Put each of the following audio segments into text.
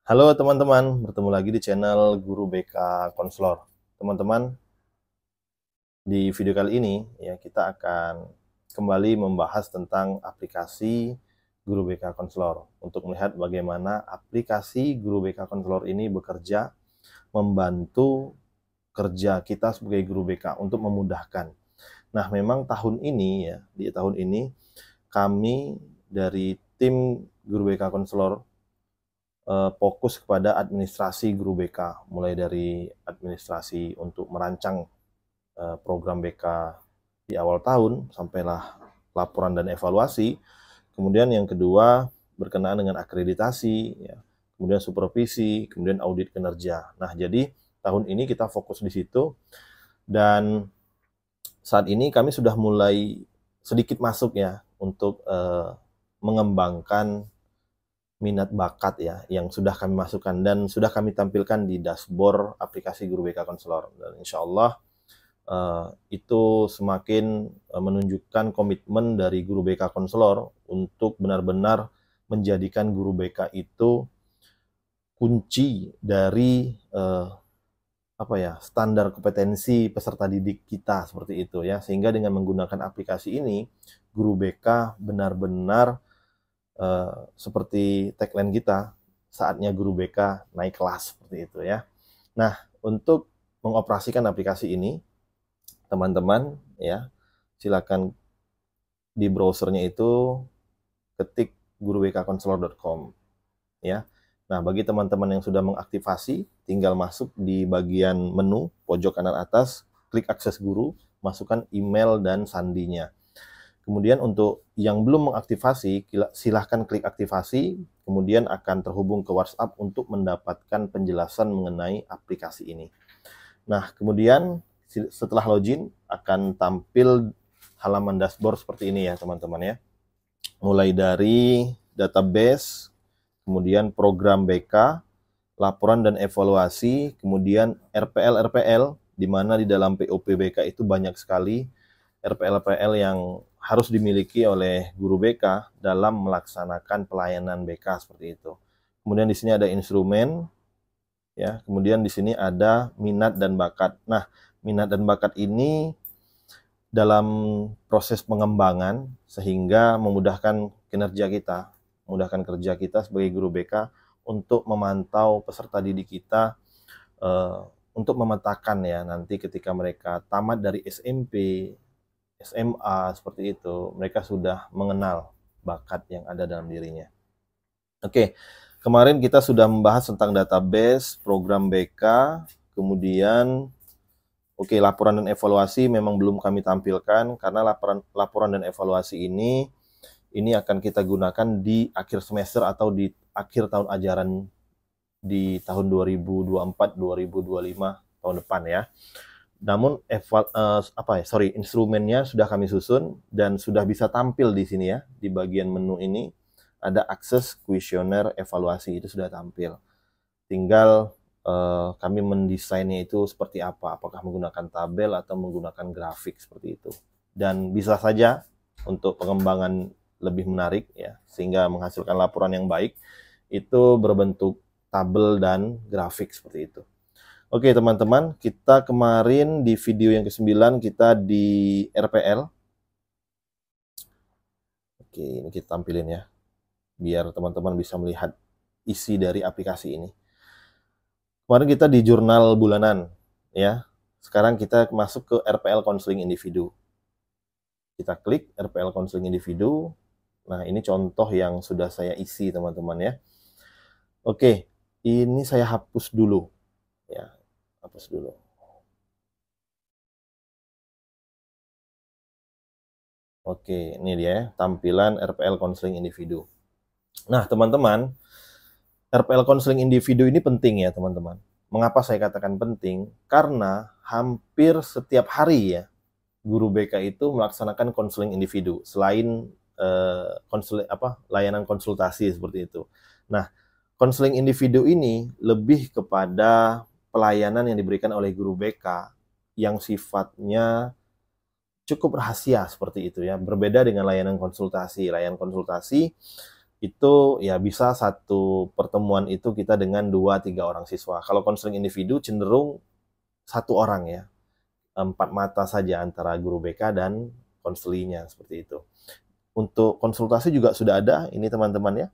Halo teman-teman, bertemu lagi di channel Guru BK Konselor. Teman-teman, di video kali ini ya kita akan kembali membahas tentang aplikasi Guru BK Konselor untuk melihat bagaimana aplikasi Guru BK Konselor ini bekerja membantu kerja kita sebagai guru BK untuk memudahkan. Nah, memang tahun ini ya, di tahun ini kami dari tim Guru BK Konselor fokus kepada administrasi guru BK, mulai dari administrasi untuk merancang program BK di awal tahun, sampailah laporan dan evaluasi. Kemudian yang kedua berkenaan dengan akreditasi, ya, kemudian supervisi, kemudian audit kinerja. Nah, jadi tahun ini kita fokus di situ, dan saat ini kami sudah mulai sedikit masuk ya untuk mengembangkan minat bakat ya yang sudah kami masukkan dan sudah kami tampilkan di dashboard aplikasi Guru BK Konselor, dan insya Allah itu semakin menunjukkan komitmen dari Guru BK Konselor untuk benar-benar menjadikan Guru BK itu kunci dari standar kompetensi peserta didik kita, seperti itu ya, sehingga dengan menggunakan aplikasi ini Guru BK benar-benar seperti tagline kita, saatnya Guru BK naik kelas, seperti itu ya. Nah, untuk mengoperasikan aplikasi ini, teman-teman ya, silakan di browsernya itu ketik gurubkkonselor.com ya. Nah, bagi teman-teman yang sudah mengaktifasi, tinggal masuk di bagian menu pojok kanan atas, klik akses guru, masukkan email dan sandinya. Kemudian untuk yang belum mengaktifasi, silahkan klik aktivasi, kemudian akan terhubung ke WhatsApp untuk mendapatkan penjelasan mengenai aplikasi ini. Nah, kemudian setelah login akan tampil halaman dashboard seperti ini ya teman-teman ya. Mulai dari database, kemudian program BK, laporan dan evaluasi, kemudian RPL, di mana di dalam POPBK itu banyak sekali RPL yang harus dimiliki oleh guru BK dalam melaksanakan pelayanan BK, seperti itu. Kemudian di sini ada instrumen, ya. Kemudian di sini ada minat dan bakat. Nah, minat dan bakat ini dalam proses pengembangan sehingga memudahkan kinerja kita, memudahkan kerja kita sebagai guru BK untuk memantau peserta didik kita, untuk memetakan ya nanti ketika mereka tamat dari SMP, SMA, seperti itu, mereka sudah mengenal bakat yang ada dalam dirinya. Oke, kemarin kita sudah membahas tentang database, program BK, kemudian laporan dan evaluasi memang belum kami tampilkan karena laporan dan evaluasi ini akan kita gunakan di akhir semester atau di akhir tahun ajaran di tahun 2024-2025 tahun depan ya. Namun instrumennya sudah kami susun dan sudah bisa tampil di sini ya, di bagian menu ini ada akses kuesioner evaluasi, itu sudah tampil. Tinggal kami mendesainnya itu seperti apa, apakah menggunakan tabel atau menggunakan grafik, seperti itu. Dan bisa saja untuk pengembangan lebih menarik ya, sehingga menghasilkan laporan yang baik, itu berbentuk tabel dan grafik, seperti itu. Oke teman-teman, kita kemarin di video yang ke-9 kita di RPL. Oke, ini kita tampilin ya, biar teman-teman bisa melihat isi dari aplikasi ini. Kemarin kita di jurnal bulanan ya. Sekarang kita masuk ke RPL konseling individu. Kita klik RPL konseling individu. Nah, ini contoh yang sudah saya isi teman-teman ya. Oke, ini saya hapus dulu ya. Hapus dulu. Oke, ini dia tampilan RPL konseling individu. Nah, teman-teman, RPL konseling individu ini penting ya, teman-teman. Mengapa saya katakan penting? Karena hampir setiap hari ya, guru BK itu melaksanakan konseling individu selain layanan konsultasi seperti itu. Nah, konseling individu ini lebih kepada pelayanan yang diberikan oleh guru BK yang sifatnya cukup rahasia, seperti itu ya. Berbeda dengan layanan konsultasi. Layanan konsultasi itu ya bisa satu pertemuan itu kita dengan 2-3 orang siswa. Kalau konseling individu cenderung 1 orang ya, 4 mata saja antara guru BK dan konselinya, seperti itu. Untuk konsultasi juga sudah ada ini teman-teman ya.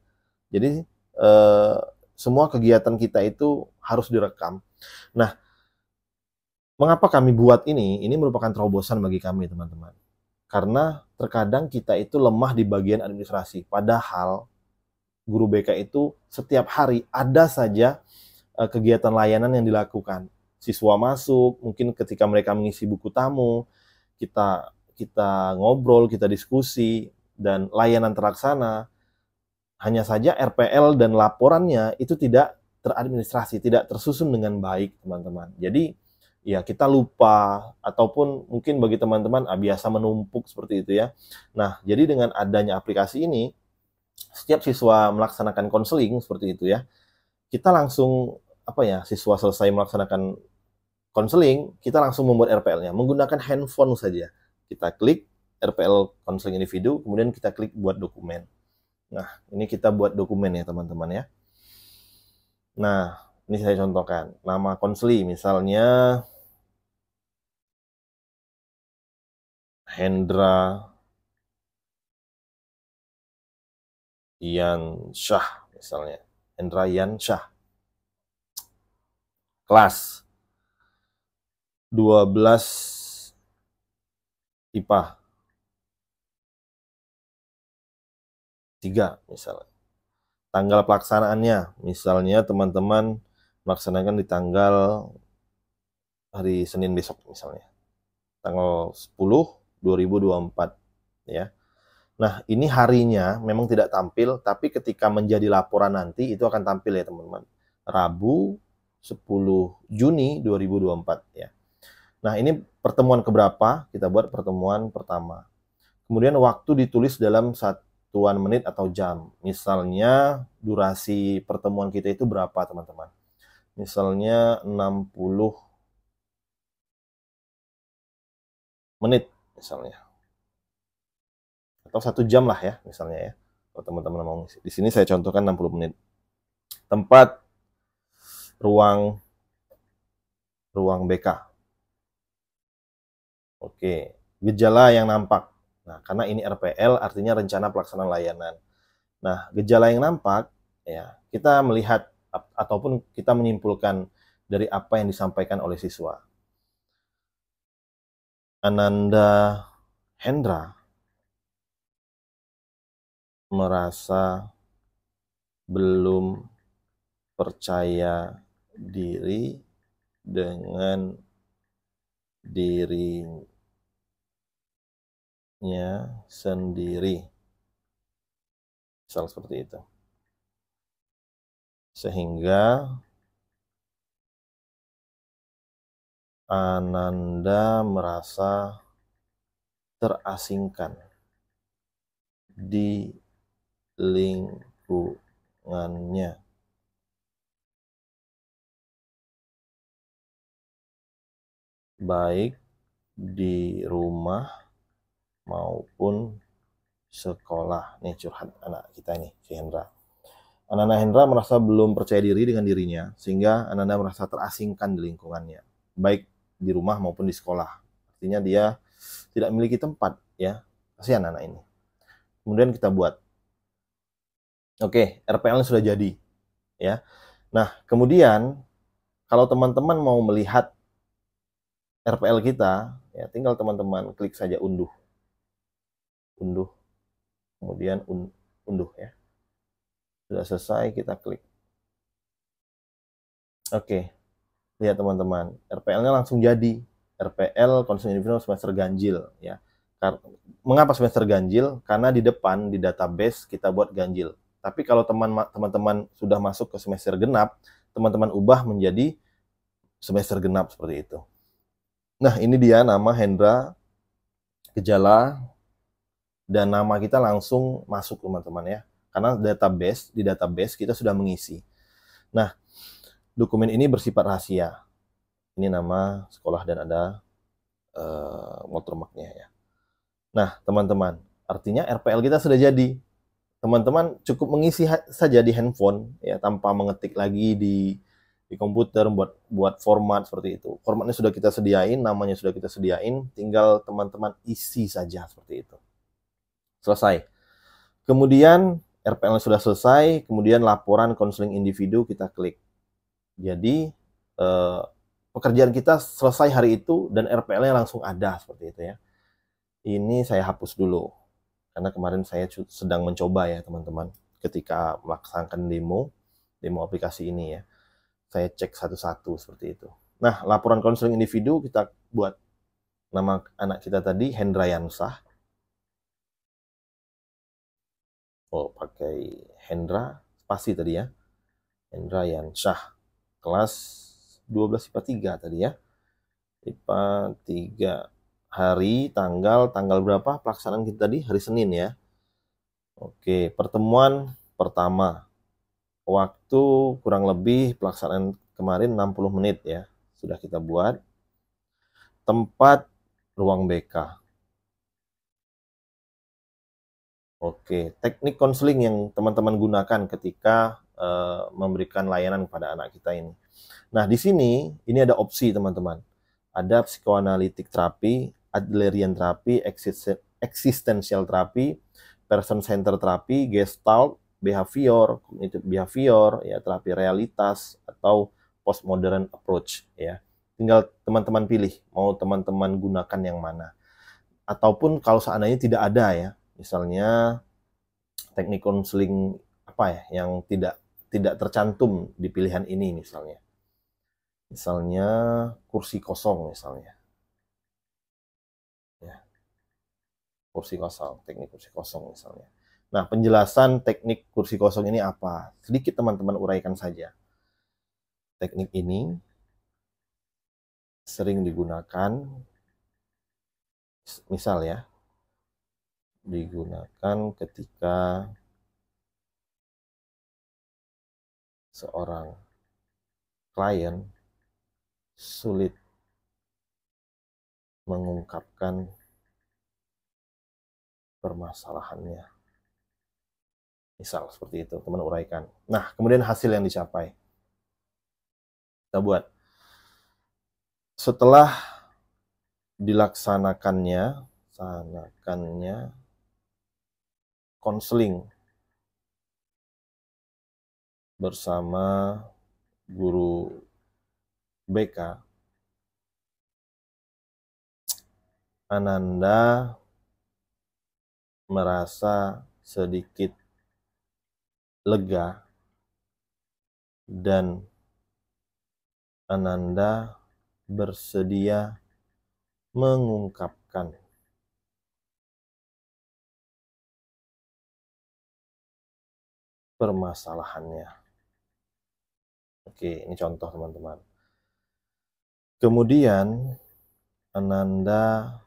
Jadi semua kegiatan kita itu harus direkam. Nah, mengapa kami buat ini? Ini merupakan terobosan bagi kami teman-teman. Karena terkadang kita itu lemah di bagian administrasi. Padahal guru BK itu setiap hari ada saja kegiatan layanan yang dilakukan. Siswa masuk, mungkin ketika mereka mengisi buku tamu, kita ngobrol, kita diskusi, dan layanan terlaksana. Hanya saja RPL dan laporannya itu tidak teradministrasi, tidak tersusun dengan baik, teman-teman. Jadi, ya kita lupa, ataupun mungkin bagi teman-teman biasa menumpuk seperti itu ya. Nah, jadi dengan adanya aplikasi ini, setiap siswa melaksanakan konseling seperti itu ya, kita langsung siswa selesai melaksanakan konseling, kita langsung membuat RPL-nya menggunakan handphone saja. Kita klik RPL konseling individu, kemudian kita klik buat dokumen. Nah, ini kita buat dokumen ya teman-teman ya. Nah, ini saya contohkan. Nama konseli misalnya Hendra Yansyah misalnya. Hendra Yansyah. Kelas 12 IPA 3 misalnya. Tanggal pelaksanaannya, misalnya teman-teman melaksanakan di tanggal hari Senin besok misalnya. Tanggal 10/2024 ya. Nah, ini harinya memang tidak tampil, tapi ketika menjadi laporan nanti itu akan tampil ya teman-teman. Rabu 10 Juni 2024 ya. Nah, ini pertemuan keberapa? Kita buat pertemuan pertama. Kemudian waktu ditulis dalam satuan menit atau jam. Misalnya durasi pertemuan kita itu berapa teman-teman? Misalnya 60 menit misalnya. Atau 1 jam lah ya misalnya ya. Kalau teman-teman mau ngisi. Di sini saya contohkan 60 menit. Tempat ruang BK. Oke, gejala yang nampak. Nah, karena ini RPL artinya rencana pelaksanaan layanan. Nah, gejala yang nampak ya, kita melihat ataupun kita menyimpulkan dari apa yang disampaikan oleh siswa. Ananda Hendra merasa belum percaya diri dengan dirinya sendiri. Misal seperti itu. Sehingga Ananda merasa terasingkan di lingkungannya. Baik di rumah maupun sekolah. Nih curhat anak kita nih, si Hendra. Ananda Hendra merasa belum percaya diri dengan dirinya, sehingga Ananda merasa terasingkan di lingkungannya, baik di rumah maupun di sekolah. Artinya dia tidak memiliki tempat, ya. Kasihan anak ini. Kemudian kita buat. Oke, RPL-nya sudah jadi, ya. Nah, kemudian kalau teman-teman mau melihat RPL kita, ya tinggal teman-teman klik saja unduh. Unduh. Kemudian unduh ya. Sudah selesai, kita klik. Oke, lihat teman-teman, RPL-nya langsung jadi. RPL konseling individu semester ganjil ya. Mengapa semester ganjil? Karena di depan di database kita buat ganjil. Tapi kalau teman-teman sudah masuk ke semester genap, teman-teman ubah menjadi semester genap seperti itu. Nah, ini dia nama Hendra, gejala, dan nama kita langsung masuk teman-teman ya. Karena di database kita sudah mengisi. Nah, dokumen ini bersifat rahasia. Ini nama sekolah dan ada watermark-nya ya. Nah, teman-teman, artinya RPL kita sudah jadi. teman-teman cukup mengisi saja di handphone ya, tanpa mengetik lagi di komputer buat format seperti itu. Formatnya sudah kita sediain, namanya sudah kita sediain, tinggal teman-teman isi saja seperti itu. Selesai. Kemudian RPL sudah selesai, kemudian laporan konseling individu kita klik. Jadi pekerjaan kita selesai hari itu dan RPL-nya langsung ada seperti itu ya. Ini saya hapus dulu karena kemarin saya sedang mencoba ya teman-teman, ketika melaksanakan demo aplikasi ini ya. Saya cek satu-satu seperti itu. Nah, laporan konseling individu kita buat. Nama anak kita tadi Hendra Yansah. Oh, pakai Hendra spasi tadi ya. Hendra Yansah. Kelas 12 IPA 3 tadi ya. IPA 3. Hari, tanggal berapa pelaksanaan kita tadi? Hari Senin ya. Oke, pertemuan pertama. Waktu kurang lebih pelaksanaan kemarin 60 menit ya. Sudah kita buat. Tempat ruang BK. Oke, teknik konseling yang teman-teman gunakan ketika memberikan layanan kepada anak kita ini. Nah, di sini ini ada opsi teman-teman. Ada psikoanalitik terapi, Adlerian terapi, existential terapi, person center terapi, gestalt, behavior, cognitive behavior, ya terapi realitas atau postmodern approach ya. Tinggal teman-teman pilih mau teman-teman gunakan yang mana. Ataupun kalau seandainya tidak ada ya, misalnya teknik konseling apa ya yang tidak tercantum di pilihan ini misalnya. Misalnya kursi kosong misalnya. Ya. Kursi kosong, teknik kursi kosong misalnya. Nah, penjelasan teknik kursi kosong ini apa? Sedikit teman-teman uraikan saja. Teknik ini sering digunakan, misal ya, digunakan ketika seorang klien sulit mengungkapkan permasalahannya. Misal seperti itu, teman uraikan. Nah, kemudian hasil yang dicapai. Kita buat. Setelah dilaksanakannya konseling bersama guru BK, Ananda merasa sedikit lega dan Ananda bersedia mengungkapkan permasalahannya. Oke, ini contoh teman-teman. Kemudian Ananda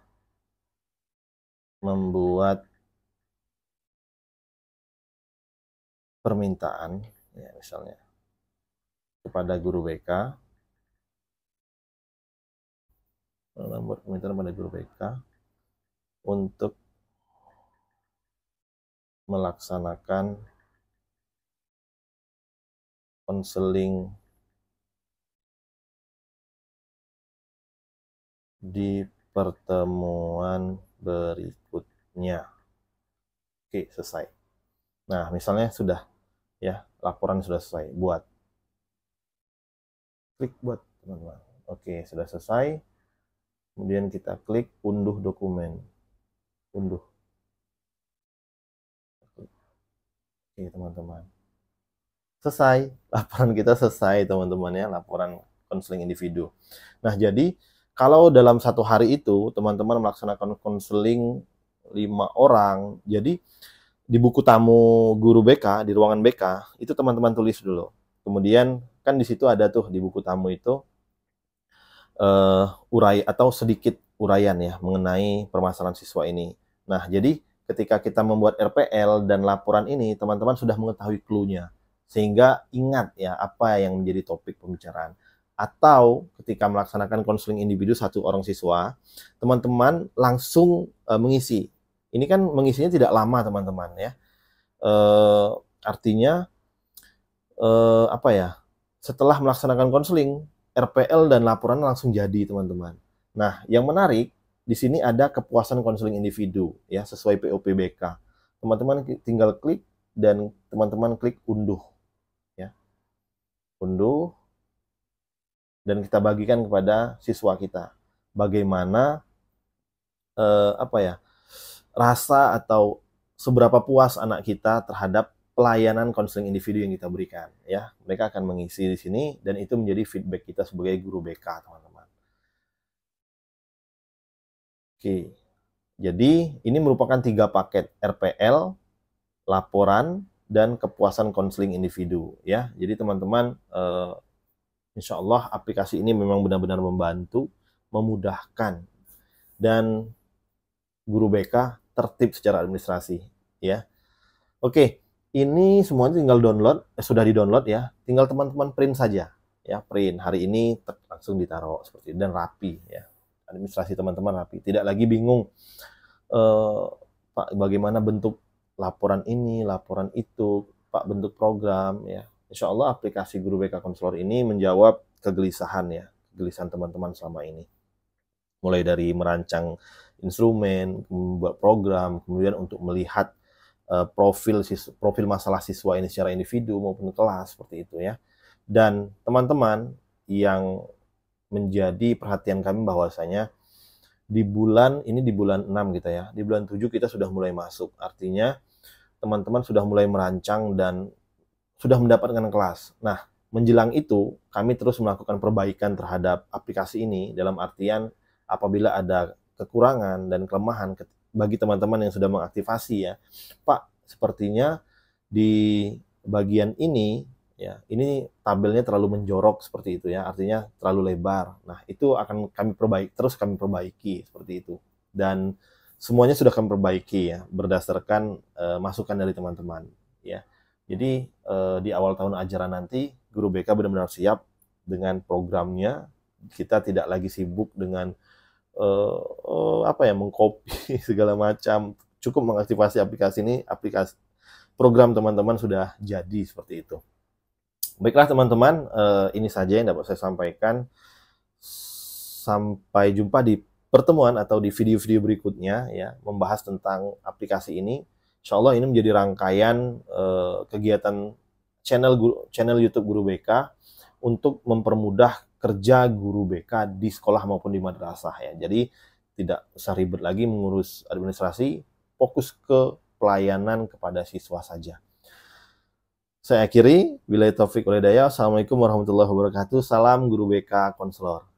membuat permintaan, ya misalnya kepada guru BK, membuat permintaan kepada guru BK untuk melaksanakan konseling di pertemuan berikutnya. Oke, selesai. Nah, misalnya sudah ya, laporan sudah selesai, buat. Klik buat, teman-teman. Oke, sudah selesai. Kemudian kita klik unduh dokumen. Unduh. Oke, teman-teman. Selesai. Laporan kita selesai, teman-teman ya, laporan konseling individu. Nah, jadi kalau dalam satu hari itu teman-teman melaksanakan konseling 5 orang, jadi di buku tamu guru BK, di ruangan BK, itu teman-teman tulis dulu. Kemudian kan di situ ada tuh di buku tamu itu atau sedikit uraian ya mengenai permasalahan siswa ini. Nah, jadi ketika kita membuat RPL dan laporan ini, teman-teman sudah mengetahui clue-nya. Sehingga ingat ya apa yang menjadi topik pembicaraan. Atau ketika melaksanakan konseling individu satu orang siswa, teman-teman langsung mengisi. Ini kan mengisinya tidak lama teman-teman ya. Artinya apa ya? Setelah melaksanakan konseling, RPL dan laporan langsung jadi, teman-teman. Nah, yang menarik di sini ada kepuasan konseling individu ya, sesuai POPBK. Teman-teman tinggal klik dan teman-teman klik unduh ya. Unduh dan kita bagikan kepada siswa kita. Bagaimana apa ya? Rasa atau seberapa puas anak kita terhadap pelayanan konseling individu yang kita berikan ya. Mereka akan mengisi di sini dan itu menjadi feedback kita sebagai guru BK, teman-teman. Oke. Jadi ini merupakan 3 paket RPL, laporan, dan kepuasan konseling individu ya. Jadi teman-teman insya Allah aplikasi ini memang benar-benar membantu, memudahkan, dan guru BK tertib secara administrasi ya. Oke, ini semuanya tinggal download, sudah di-download ya. Tinggal teman-teman print saja ya, print. Hari ini langsung ditaruh seperti ini dan rapi ya. Administrasi teman-teman rapi, tidak lagi bingung Pak bagaimana bentuk laporan ini, laporan itu, Pak bentuk program ya. Insya Allah aplikasi Guru BK Konselor ini menjawab kegelisahan ya, kegelisahan teman-teman selama ini. Mulai dari merancang instrumen, membuat program, kemudian untuk melihat profil masalah siswa ini secara individu maupun kelas seperti itu ya. Dan teman-teman yang menjadi perhatian kami bahwasanya di bulan 6 kita ya, di bulan 7 kita sudah mulai masuk. Artinya teman-teman sudah mulai merancang dan sudah mendapatkan kelas. Nah, menjelang itu kami terus melakukan perbaikan terhadap aplikasi ini dalam artian apabila ada kekurangan dan kelemahan bagi teman-teman yang sudah mengaktifasi ya. Pak, sepertinya di bagian ini ya, ini tabelnya terlalu menjorok seperti itu ya, artinya terlalu lebar. Nah, itu akan kami perbaiki seperti itu. Dan semuanya sudah kami perbaiki ya, berdasarkan masukan dari teman-teman ya. Jadi di awal tahun ajaran nanti guru BK benar-benar siap dengan programnya. Kita tidak lagi sibuk dengan mengcopy segala macam. Cukup mengaktifasi aplikasi ini, program teman-teman sudah jadi seperti itu. Baiklah teman-teman, ini saja yang dapat saya sampaikan. Sampai jumpa di pertemuan atau di video-video berikutnya ya, membahas tentang aplikasi ini. Insya Allah ini menjadi rangkaian kegiatan channel YouTube Guru BK untuk mempermudah kerja guru BK di sekolah maupun di madrasah ya. Jadi tidak usah ribet lagi mengurus administrasi, fokus ke pelayanan kepada siswa saja. Saya akhiri, billahi taufik wal hidayah. Assalamualaikum warahmatullahi wabarakatuh. Salam Guru BK Konselor.